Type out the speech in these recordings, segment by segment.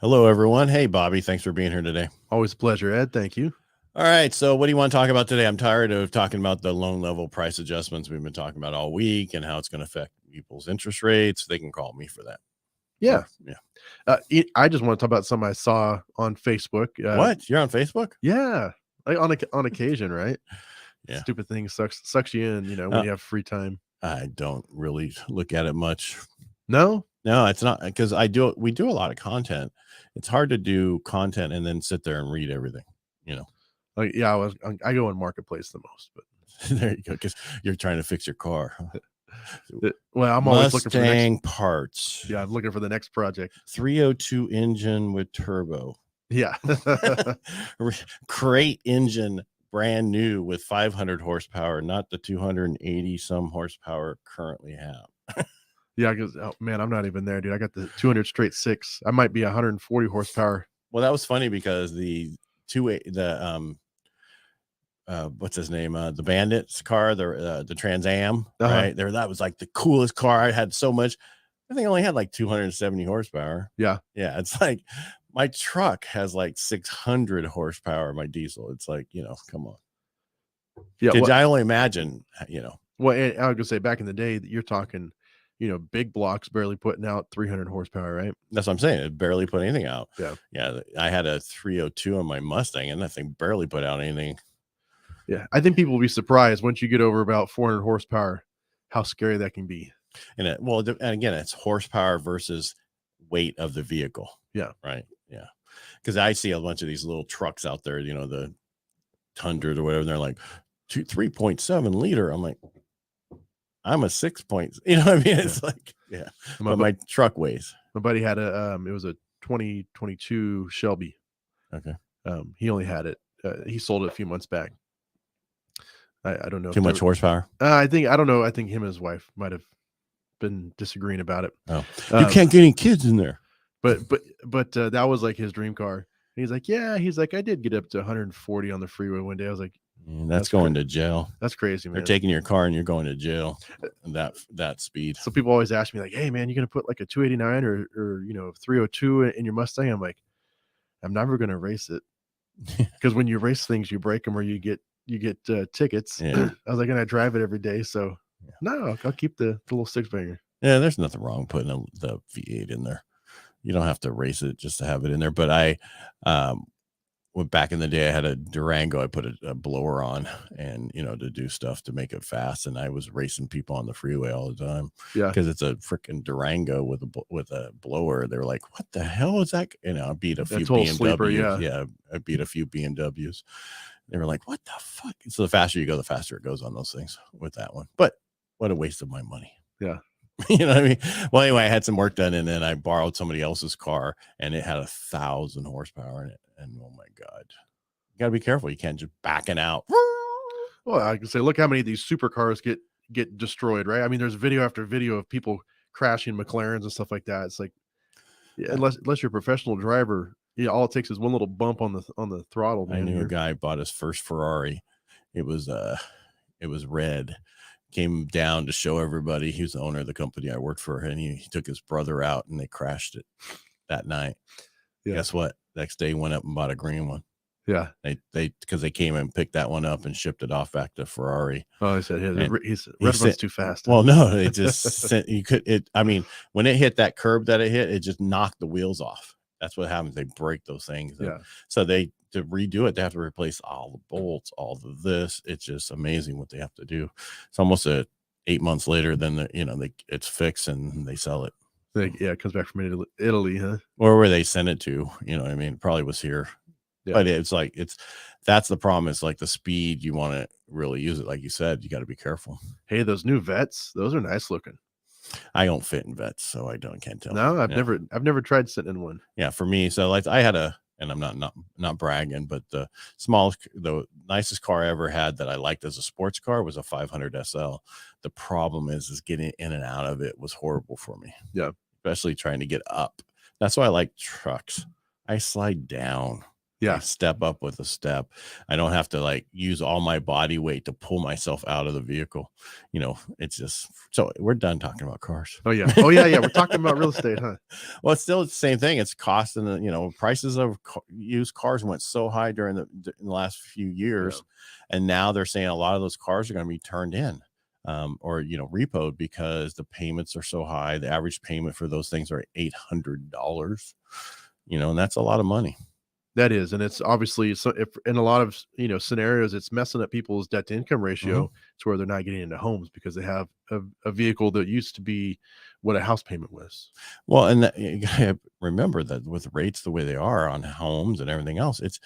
Hello, everyone. Hey, Bobby. Thanks for being here today. Always a pleasure, Ed. Thank you. All right. So, what do you want to talk about today? I'm tired of talking about the loan level price adjustments we've been talking about all week and how it's going to affect people's interest rates. They can call me for that. Yeah. Yeah. I just want to talk about something I saw on Facebook. What? You're on Facebook? Yeah. Like on occasion, right? Yeah. Stupid thing sucks you in, when you have free time. I don't really look at it much. No, it's not because we do a lot of content. It's hard to do content and then sit there and read everything, Like, yeah, I go on Marketplace the most, but There you go. Because you're trying to fix your car. well, I'm always looking for the Mustang next parts. Yeah, I'm looking for the next project. 302 engine with turbo. Yeah. Crate engine, brand new with 500 horsepower, not the 280 some horsepower currently have. Yeah, because man, I'm not even there, dude. I got the 200 straight 6. I might be 140 horsepower. Well, that was funny because what's his name? The Bandit's car, the Trans Am, right there. That was like the coolest car. I had so much. I think I only had like 270 horsepower. Yeah. It's like my truck has like 600 horsepower. My diesel. It's like, come on. Yeah. I only imagine, Well, and I was gonna say back in the day that you're talking, big blocks barely putting out 300 horsepower, right? That's what I'm saying. It barely put anything out. Yeah. I had a 302 on my Mustang, and that thing barely put out anything. Yeah, I think people will be surprised once you get over about 400 horsepower, how scary that can be. And again, it's horsepower versus weight of the vehicle. Yeah. Right. Yeah. Because I see a bunch of these little trucks out there, the Tundras or whatever. And they're like 3.7 liter. I'm like, I'm a 6 point. You know what I mean? It's like, yeah. But my truck weighs. My buddy had it was a 2022 Shelby. Okay. He only had it. He sold it a few months back. I don't know. Too much horsepower? I don't know. I think him and his wife might have been disagreeing about it. Oh, you can't get any kids in there. But that was like his dream car. And he's like, yeah. He's like, I did get up to 140 on the freeway one day. I was like, that's going to jail. That's crazy, man. They're taking your car and you're going to jail. That speed. So people always ask me like, hey man, you gonna put like a 289 or 302 in your Mustang? I'm like, I'm never gonna race it because when you race things, you break them or you get tickets. Yeah. I was like, and I drive it every day, so no, I'll keep the little 6-banger. Yeah, there's nothing wrong putting the V8 in there. You don't have to race it just to have it in there. But I went back in the day, I had a Durango. I put a blower on and to do stuff to make it fast, and I was racing people on the freeway all the time. Yeah, because it's a freaking Durango with a blower. They were like, what the hell is that? I beat a few BMWs. Sleeper, I beat a few BMWs. They were like, what the fuck? So the faster you go, the faster it goes on those things with that one. But what a waste of my money. Yeah. You know what I mean? Well, anyway, I had some work done and then I borrowed somebody else's car and it had 1,000 horsepower in it. And oh my God, you got to be careful. You can't just backing out. Well, I can say, look how many of these supercars get destroyed, right? I mean, there's video after video of people crashing McLarens and stuff like that. It's like, unless you're a professional driver, all it takes is one little bump on the throttle. Man. I knew a guy bought his first Ferrari. It was red. Came down to show everybody. He was the owner of the company I worked for, and he took his brother out, and they crashed it that night. Yeah. Guess what? Next day, went up and bought a green one. Yeah, because they came and picked that one up and shipped it off back to Ferrari. Oh, he said his red one's too fast. Well, no, it just sent you could it. I mean, when it hit that curb that it hit, it just knocked the wheels off. That's what happens. They break those things. Yeah. So to redo it, they have to replace all the bolts, all of this. It's just amazing what they have to do. It's almost 8 months later, then it's fixed and they sell it. It comes back from Italy, huh? Or where they sent it to. You know what I mean? It probably was here. Yeah. But it's like that's the problem. It's like the speed you want to really use it. Like you said, you got to be careful. Hey, those new Vets, those are nice looking. I don't fit in Vets, so can't tell. No, I've never tried sitting in one. Yeah, for me, so like I had and I'm not bragging, but the nicest car I ever had that I liked as a sports car was a 500 SL. The problem is getting in and out of it was horrible for me. Yeah, especially trying to get up. That's why I like trucks. I slide down. Yeah. I step up with a step. I don't have to like use all my body weight to pull myself out of the vehicle. It's just, so we're done talking about cars. Oh yeah. Oh yeah. Yeah. We're talking about real estate, huh? Well, it's still the same thing. It's costing prices of used cars went so high during in the last few years. Yeah. And now they're saying a lot of those cars are going to be turned in. Or repoed because the payments are so high. The average payment for those things are $800. And that's a lot of money. That is, and it's obviously, so if in a lot of scenarios, it's messing up people's debt to income ratio to where they're not getting into homes because they have a vehicle that used to be what a house payment was. Well, and you gotta remember that with rates the way they are on homes and everything else, it's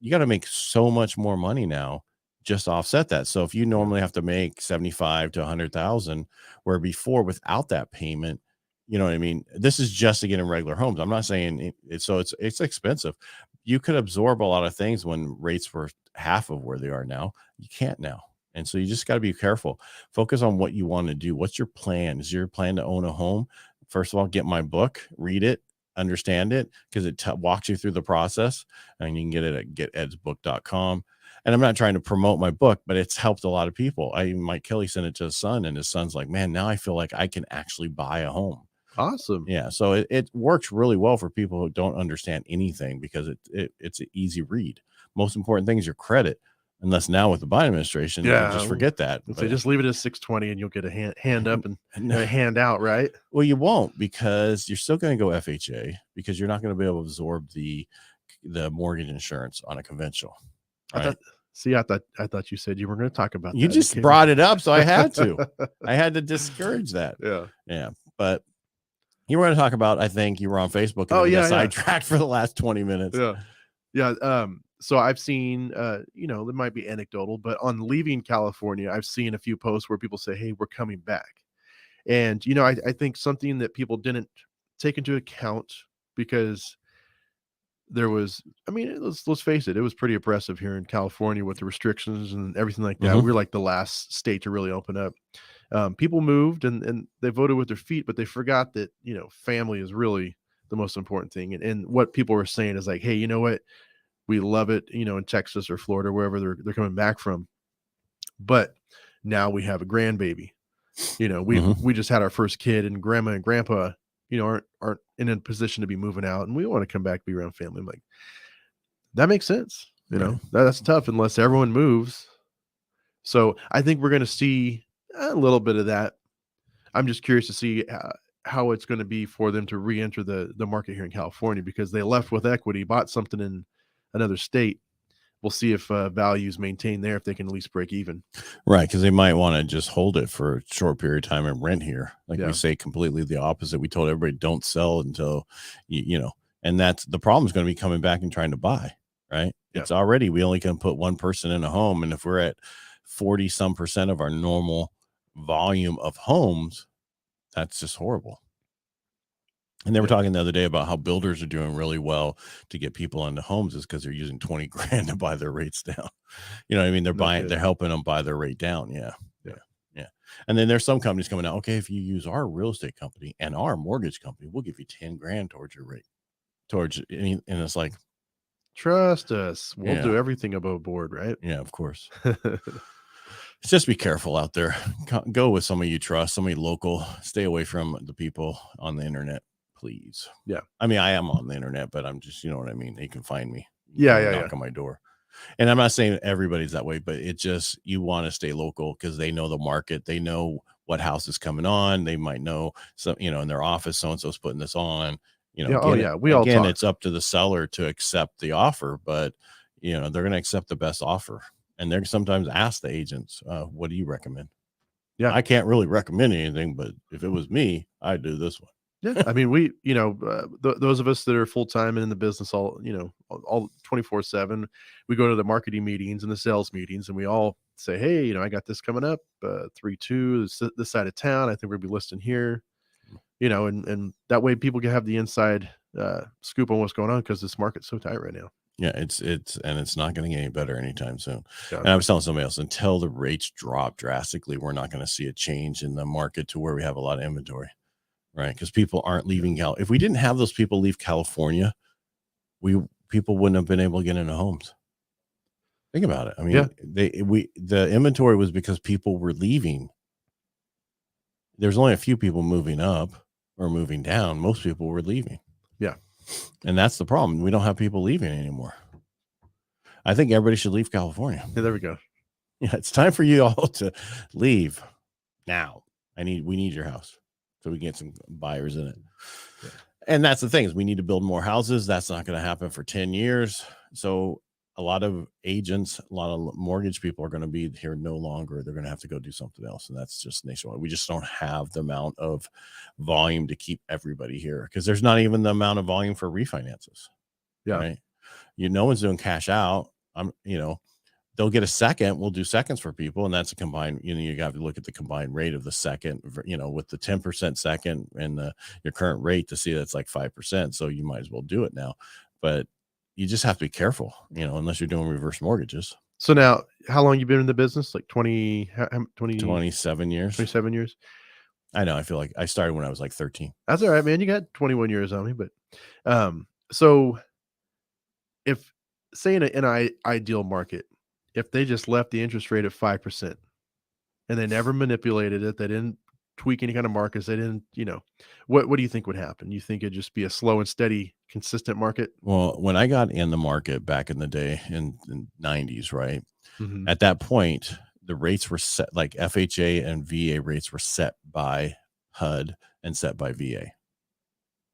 you got to make so much more money now just to offset that. So if you normally have to make 75 to 100,000, where before without that payment, you know what I mean? This is just to get in regular homes. I'm not saying it's expensive. You could absorb a lot of things when rates were half of where they are now. You can't now. And so you just got to be careful. Focus on what you want to do. What's your plan? Is your plan to own a home? First of all, get my book, read it, understand it, because it walks you through the process, and you can get it at getedsbook.com. And I'm not trying to promote my book, but it's helped a lot of people. Mike Kelly sent it to his son, and his son's like, man, now I feel like I can actually buy a home. Awesome. Yeah. So it works really well for people who don't understand anything, because it's an easy read. Most important thing is your credit, unless now with the Biden administration, just forget that. So just leave it at 620 and you'll get a hand up and a hand out, right? Well, you won't, because you're still going to go FHA, because you're not going to be able to absorb the mortgage insurance on a conventional. Right? I thought you said you were going to talk about that. You just brought it up, so I had to discourage that. Yeah. But you were going to talk about, I think you were on Facebook and got sidetracked for the last 20 minutes. Yeah. So I've seen, it might be anecdotal, but on leaving California, I've seen a few posts where people say, hey, we're coming back. And, I think something that people didn't take into account, because there was, let's face it, it was pretty oppressive here in California with the restrictions and everything like that. We were like the last state to really open up. People moved and they voted with their feet, but they forgot that, family is really the most important thing. And what people were saying is like, hey, you know what? We love it, in Texas or Florida, wherever they're coming back from. But now we have a grandbaby. We just had our first kid, and grandma and grandpa, aren't in a position to be moving out, and we want to come back, be around family. I'm like, that makes sense. That's tough unless everyone moves. So I think we're going to see a little bit of that. I'm just curious to see how it's going to be for them to re-enter the market here in California, because they left with equity, bought something in another state. We'll see if values maintain there, if they can at least break even. Right, because they might want to just hold it for a short period of time and rent here. We say completely the opposite. We told everybody don't sell until and that's the problem, is going to be coming back and trying to buy. Right. Yeah. It's already, we only can put one person in a home, and if we're at 40% of our normal volume of homes, that's just horrible. And they were talking the other day about how builders are doing really well to get people into homes, is because they're using 20 grand to buy their rates down. You know what I mean? They're helping them buy their rate down. Yeah. And then there's some companies coming out, okay, if you use our real estate company and our mortgage company, we'll give you 10 grand towards your rate. And it's like, trust us. We'll do everything above board, right? Yeah, of course. Just be careful out there. Go with somebody you trust, somebody local. Stay away from the people on the internet, please. Yeah. I mean, I am on the internet, but I'm just, you know what I mean? You can find me. Knock on my door. And I'm not saying everybody's that way, but it just, you want to stay local, because they know the market. They know what house is coming on. They might know some, in their office, so-and-so's putting this on. It's up to the seller to accept the offer, but they're going to accept the best offer. And they're sometimes ask the agents, what do you recommend? Yeah. I can't really recommend anything, but if it was me, I'd do this one. Yeah. I mean, we, those of us that are full-time and in the business all 24/7, we go to the marketing meetings and the sales meetings, and we all say, hey, I got this coming up, 3-2, this side of town. I think we'll be listing here, and that way people can have the inside scoop on what's going on, because this market's so tight right now. Yeah, it's not going to get any better anytime soon. Yeah. And I was telling somebody else, until the rates drop drastically, we're not going to see a change in the market to where we have a lot of inventory, right? Because people aren't leaving. If we didn't have those people leave California, we people wouldn't have been able to get into homes. Think about it. I Yeah. mean, the inventory was because people were leaving. There's only a few people moving up or moving down. Most people were leaving. Yeah. And that's the problem. We don't have people leaving anymore. I think everybody should leave California. Yeah, there we go. Yeah, it's time for you all to leave now. We need your house so we can get some buyers in it. Yeah. And that's the thing, is we need to build more houses. That's not going to happen for 10 years. So a lot of agents, a lot of mortgage people are going to be here no longer. They're going to have to go do something else. And that's just nationwide. We just don't have the amount of volume to keep everybody here, because there's not even the amount of volume for refinances. Yeah. Right. No one's doing cash out. They'll get a second. We'll do seconds for people. And that's a combined, you got to look at the combined rate of the second, with the 10% second and your current rate to see that's like 5%. So you might as well do it now, but you just have to be careful, unless you're doing reverse mortgages. So now, how long you been in the business? Like 27 years. 27 years. I know. I feel like I started when I was like 13. That's all right, man. You got 21 years on me, but so if, say, in an ideal market, if they just left the interest rate at 5% and they never manipulated it, they didn't tweak any kind of markets, they didn't, what do you think would happen? You think it'd just be a slow and steady, consistent market? Well, when I got in the market back in the day in the 90s, right? Mm-hmm. At that point, the rates were set, like FHA and VA rates were set by HUD and set by VA.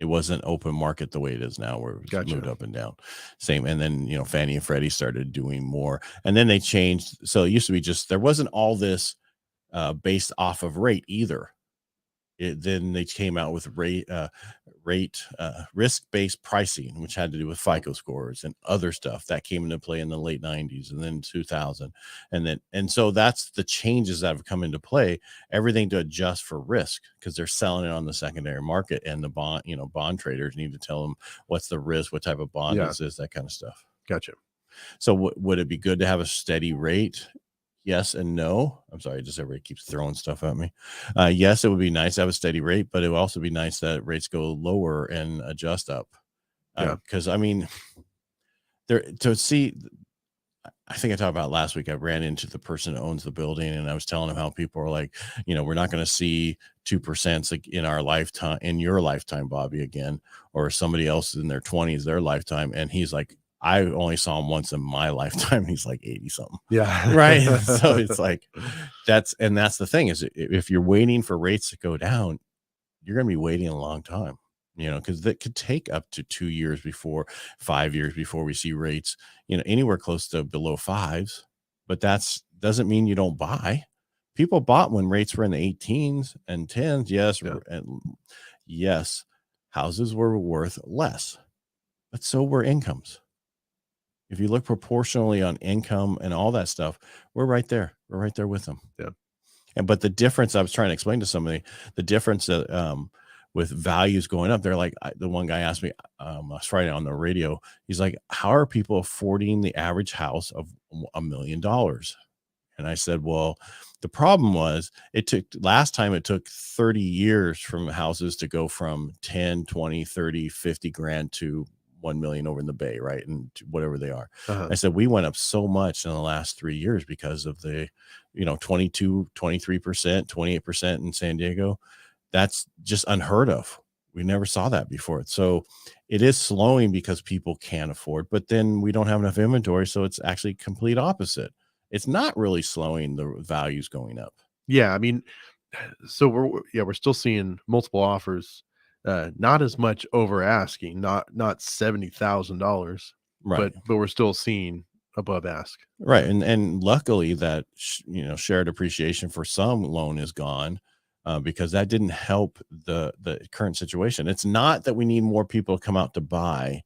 It wasn't open market the way it is now, where it was moved up and down. Same. And then, Fannie and Freddie started doing more, and then they changed. So it used to be there wasn't all this based off of rate either. Then they came out with risk-based pricing, which had to do with FICO scores and other stuff that came into play in the late 90s and then 2000. And so that's the changes that have come into play, everything to adjust for risk, because they're selling it on the secondary market, and the bond traders need to tell them what's the risk, what type of bond is this, that kind of stuff. Gotcha. So would it be good to have a steady rate? Yes and no. I'm sorry, just everybody keeps throwing stuff at me. Yes, it would be nice to have a steady rate, but it would also be nice that rates go lower and adjust up. Because I think I talked about last week, I ran into the person who owns the building, and I was telling him how people are like, we're not going to see 2% like in our lifetime, in your lifetime, Bobby, again, or somebody else in their 20s, their lifetime. And he's like, I only saw him once in my lifetime. He's like 80 something. Yeah. Right. So it's like, that's the thing, is if you're waiting for rates to go down, you're going to be waiting a long time, because that could take up to 2 years 5 years before we see rates, anywhere close to below 5s. But doesn't mean you don't buy. People bought when rates were in the 18s and 10s. Yes. Yeah. And yes, houses were worth less, but so were incomes. If you look proportionally on income and all that stuff, we're right there. We're right there with them. Yeah. But the difference, I was trying to explain to somebody, the difference with values going up, they're like, the one guy asked me last Friday on the radio, he's like, how are people affording the average house of $1 million? And I said, well, the problem was last time it took 30 years from houses to go from 10, 20, 30, 50 grand to 1 million over in the Bay, right? And whatever they are. Uh-huh. I said, we went up so much in the last 3 years because of the, 22, 23%, 28% in San Diego. That's just unheard of. We never saw that before. So it is slowing because people can't afford, but then we don't have enough inventory. So it's actually complete opposite. It's not really slowing the values going up. Yeah. I mean, so we're still seeing multiple offers. Not as much over asking, not $70,000, right? But we're still seeing above ask, right? And luckily that shared appreciation for some loan is gone, because that didn't help the current situation. It's not that we need more people to come out to buy;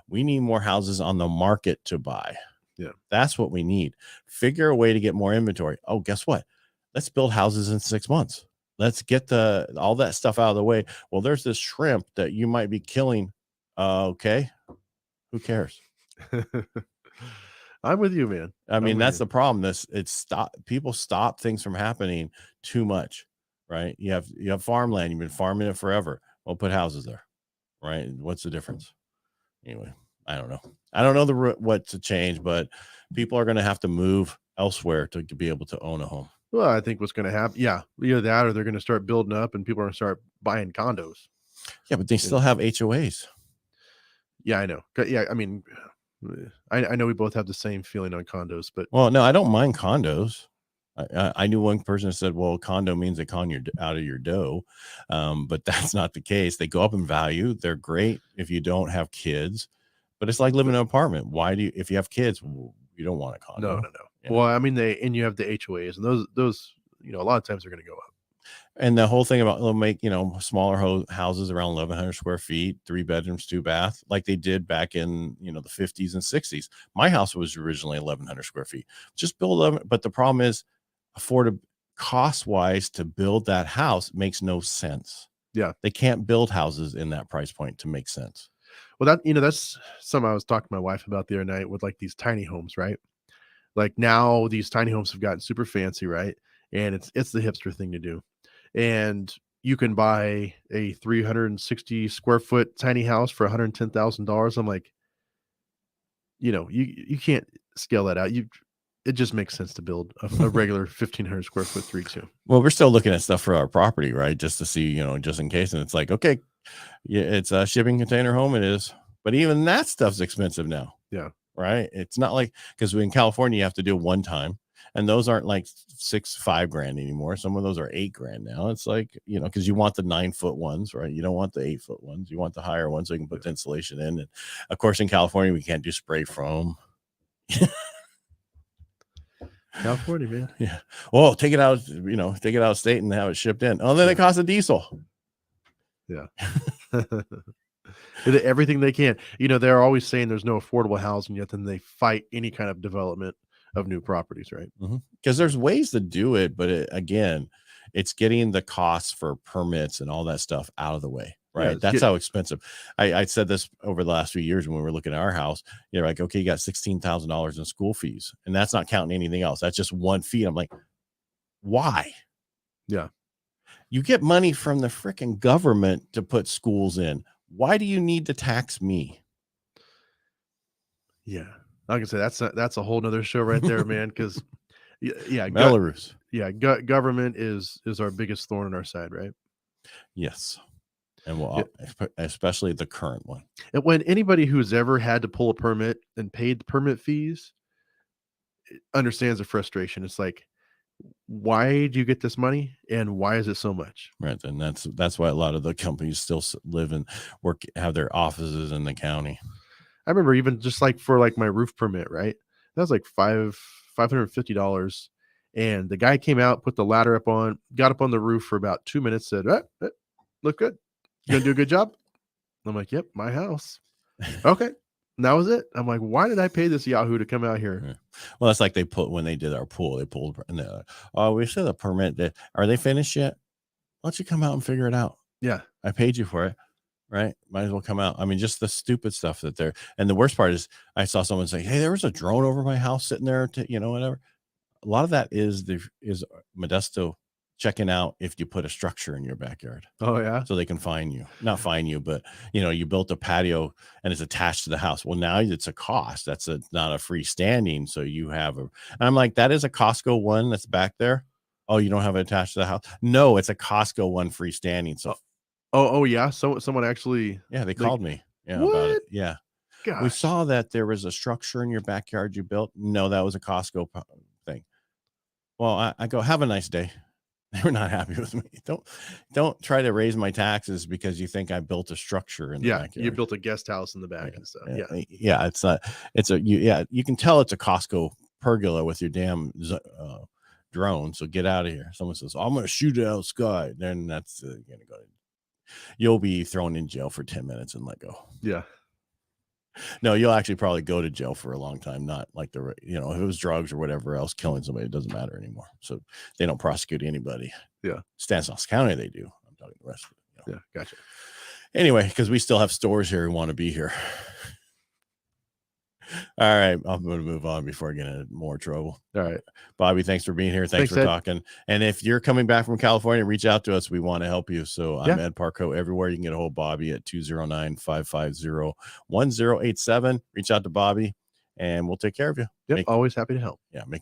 we need more houses on the market to buy. Yeah, that's what we need. Figure a way to get more inventory. Oh, guess what? Let's build houses in 6 months. Let's get all that stuff out of the way. Well, there's this shrimp that you might be killing. Okay. Who cares? I'm with you, man. I mean, that's the problem. People stop things from happening too much, right? You have farmland. You've been farming it forever. Well, put houses there, right? What's the difference? Anyway, I don't know. I don't know what to change, but people are going to have to move elsewhere to be able to own a home. Well, I think what's going to happen, either that or they're going to start building up and people are going to start buying condos. Yeah, but they still have HOAs. Yeah, I know. Yeah, I mean, I know we both have the same feeling on condos, but well, no, I don't mind condos. I knew one person that said, well, condo means they con you out of your dough. But that's not the case. They go up in value. They're great if you don't have kids, but it's like living in an apartment. Why do you, if you have kids, you don't want a condo? No. Well, I mean, and you have the HOAs, and those, a lot of times they're going to go up. And the whole thing about they'll make, smaller houses around 1,100 square feet, 3 bedrooms, 2 bath, like they did back in, the 50s and 60s. My house was originally 1,100 square feet. Just build them. But the problem is cost wise to build that house makes no sense. Yeah. They can't build houses in that price point to make sense. Well, that's something I was talking to my wife about the other night with like these tiny homes, right? Like now these tiny homes have gotten super fancy, right? And it's the hipster thing to do. And you can buy a 360 square foot tiny house for $110,000. I'm like, you can't scale that out. It just makes sense to build a regular 1,500 square foot 3-2. Well, we're still looking at stuff for our property, right? Just to see, just in case. And it's like, okay, yeah, it's a shipping container home. It is. But even that stuff's expensive now. Yeah. Right. It's not like, because in California, you have to do one time. And those aren't like $5 grand anymore. Some of those are $8 grand now. It's like, because you want the 9-foot ones, right? You don't want the 8-foot ones. You want the higher ones so you can put the insulation in. And of course, in California, we can't do spray foam. California, man. Yeah. Well, take it out of state and have it shipped in. Oh, then it costs a diesel. Yeah. Everything they can. They're always saying there's no affordable housing yet, then they fight any kind of development of new properties, right? Because there's ways to do it, but again, it's getting the costs for permits and all that stuff out of the way, right? Yeah, that's how expensive. I said this over the last few years when we were looking at our house. You're like, okay, you got $16,000 in school fees, and that's not counting anything else. That's just one fee. I'm like, why? Yeah. You get money from the freaking government to put schools in. Why do you need to tax me? Yeah. Like I said, that's a whole nother show right there, man. Because Belarus. Government is our biggest thorn in our side, right? Yes. And especially the current one. And when anybody who's ever had to pull a permit and paid the permit fees understands the frustration. It's like, why do you get this money and why is it so much? Right. And that's why a lot of the companies still live and have their offices in the county. I remember even just like for like my roof permit, right? That was like $550. And the guy came out, put the ladder got up on the roof for about 2 minutes, said, look good. You gonna do a good job? I'm like, yep, my house. Okay. And that was it. I'm like, why did I pay this Yahoo to come out here? Yeah. Well, that's like when they did our pool, they pulled and they're like, oh, we said the permit are they finished yet? Why don't you come out and figure it out? Yeah. I paid you for it. Right. Might as well come out. I mean, just the stupid stuff that they're, and the worst part is I saw someone say, hey, there was a drone over my house sitting there whatever. A lot of that is Modesto checking out if you put a structure in your backyard. Oh yeah. So they can not fine you, but you built a patio and it's attached to the house. Well, now it's a cost. That's not a freestanding. So you have and I'm like, that is a Costco one that's back there. Oh, you don't have it attached to the house? No, it's a Costco one freestanding. So Oh yeah. So someone actually, they called me. Yeah. What? About it. Yeah. Gosh. We saw that there was a structure in your backyard you built. No, that was a Costco thing. Well, I go, have a nice day. They were not happy with me. Don't try to raise my taxes because you think I built a structure in the backyard. You built a guest house in the back and stuff. Yeah. It's not. You can tell it's a Costco pergola with your damn drone. So get out of here. Someone says, I'm going to shoot it out of the sky. Then that's going to go. You'll be thrown in jail for 10 minutes and let go. Yeah. No, you'll actually probably go to jail for a long time. Not like if it was drugs or whatever else, killing somebody, it doesn't matter anymore. So they don't prosecute anybody. Yeah. Stanislaus County, they do. I'm talking the rest of it. Yeah. Gotcha. Anyway, because we still have stores here who want to be here. All right. I'm going to move on before I get into more trouble. All right. Bobby, thanks for being here. Thanks for Ed. talking. And if you're coming back from California, reach out to us. We want to help you. So I'm Ed Parcaut everywhere. You can get a hold of Bobby at 209-550-1087. Reach out to Bobby and we'll take care of you. Yep. Always happy to help. Yeah. Make it